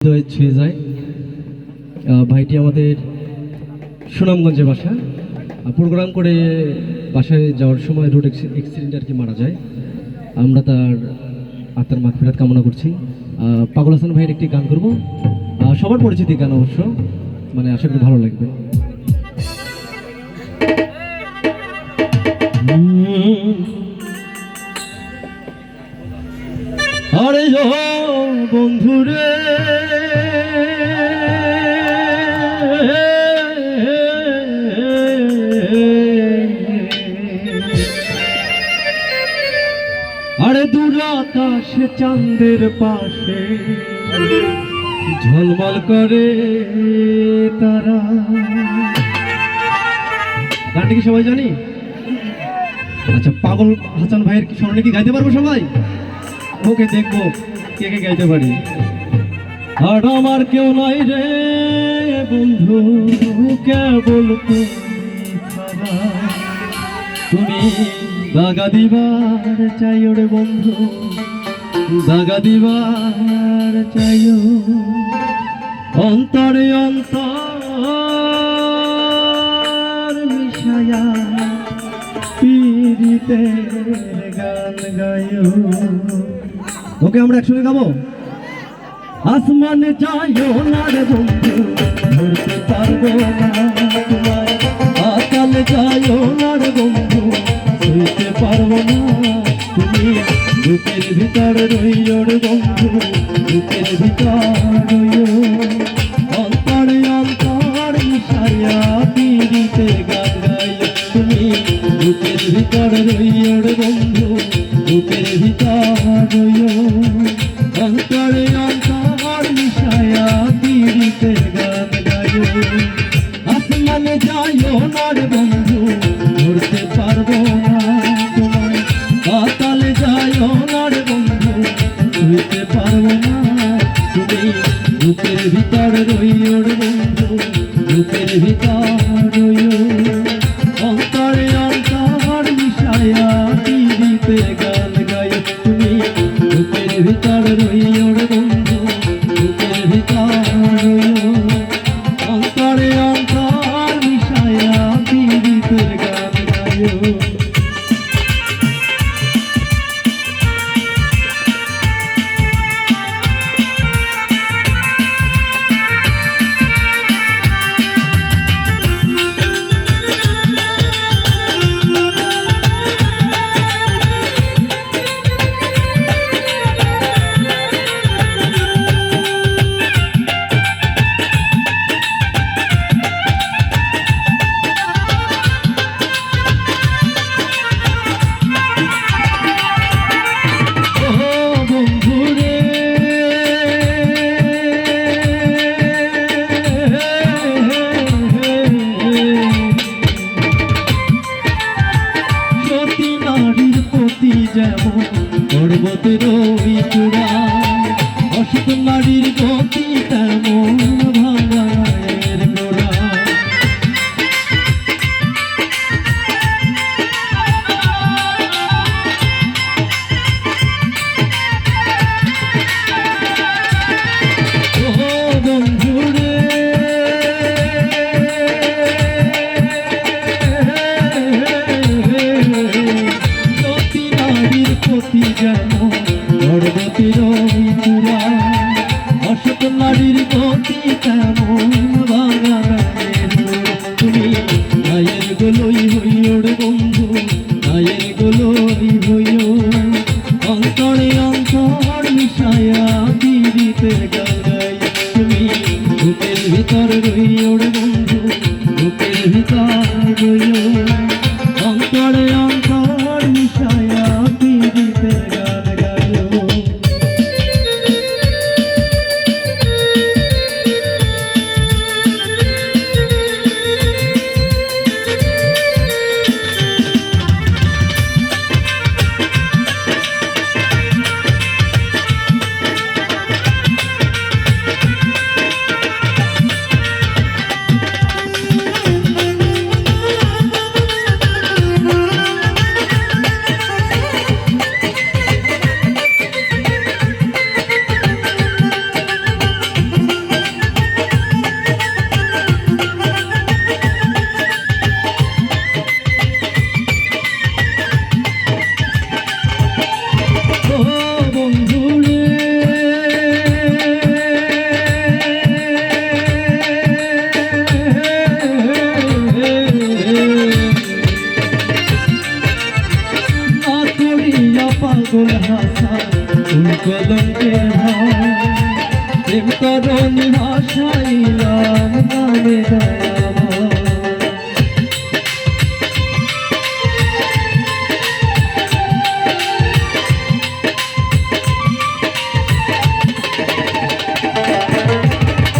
ছুঁয়ে যায়। ভাইটি আমাদের সুনামগঞ্জে বাসা। প্রোগ্রাম করে বাসায় যাওয়ার সময় রোড অ্যাক্সিডেন্টে আর কি মারা যায়। আমরা তার আত্মার মাগফিরাত কামনা করছি। পাগল হাসান ভাইয়ের একটি গান করব, সবার পরিচিতি গান অবশ্য, মানে আশা করি ভালো লাগবে। আরে ও বন্ধুরে, আরে দূর আকাশে চাঁদের পাশে ঝলমল করে তারা। গানটা কি সবাই জানি? আচ্ছা, পাগল হাসান ভাইয়ের কি স্মরণে কি গাইতে পারবো সবাই? ওকে, দেখবো কে কে গাইতে পারি। আর আমার কেউ নাই রে বন্ধু, কেবল তুমি ছাড়া। তুমি দাগা দিবার চাইও রে বন্ধু, দাগা দিবার চাইও। অন্তরে অন্তর মিশায়া পীড়িতের গান গাইও। ওকে, আমরা একসঙ্গে গাবো। আসমানে যাইও না রে বন্ধু, ধরতে পারবো না তোমায়। আকালে যাইও না রে বন্ধু, ছুঁইতে পারবো না। তুমি বুকের ভিতর রইও রে বন্ধু, বুকের ভিতর রইও। অন্তরে অন্তর মিশাইয়া পীড়িতে গান গাইও। তুমি বুকের ভিতর রইও রে বন্ধু, বুকের ভিতর রইও। অন্তরে অন্তর মিশাইয়া পীড়িতে গান গাইও। আসমানে যাইও না রে বন্ধু, ধরতে পারবো না তোমায়। পাতালে যাইও না রে বন্ধু, ছুঁইতে পারবো না। তুমি বুকের ভিতর রইও রে বন্ধু, বুকের ভিতর রইও। অন্তরে অন্তর মিশাইয়া পীড়িতে গান গাইও। তুমি বুকের ভিতর রইও রে বন্ধু, বুকের ভিতর রইও। অন্তরে অন্তর মিশাইয়া পীড়িতে গান গাইও। পর্বতের ওই চূড়া অসুখ নারীর গতি তেমন ভাঙায়ের গোড়া। ও বন্ধুরে, গতি নারীর গতি যেমন পর্বতের ওই চূড়া অসুখ নারীর গতি তেমন ভাঙায়ের গোড়া। তুমি গায়ের গোলই হইও রে বন্ধু, গায়ের গোলই হইও। অন্তরে অন্তর মিশাইয়া পীড়িতে গান গাইও। তুমি বুকের ভিতর রইও রে বন্ধু, বুকের ভিতর রইও। অন্তরে অন্তর মিশাইয়া পীড়িতে গান গাইও। তরণী ভাষাইলাম নামে দয়াময়।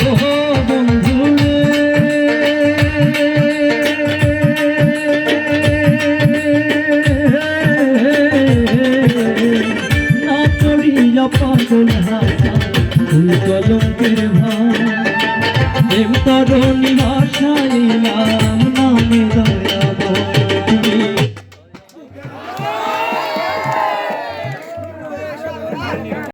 ওহো বন্ধুরে না করিয়া পাগল হাসান তুই কলঙ্কের ভাই। প্রেম তরণী ভাষাইলাম নামে দয়াময়।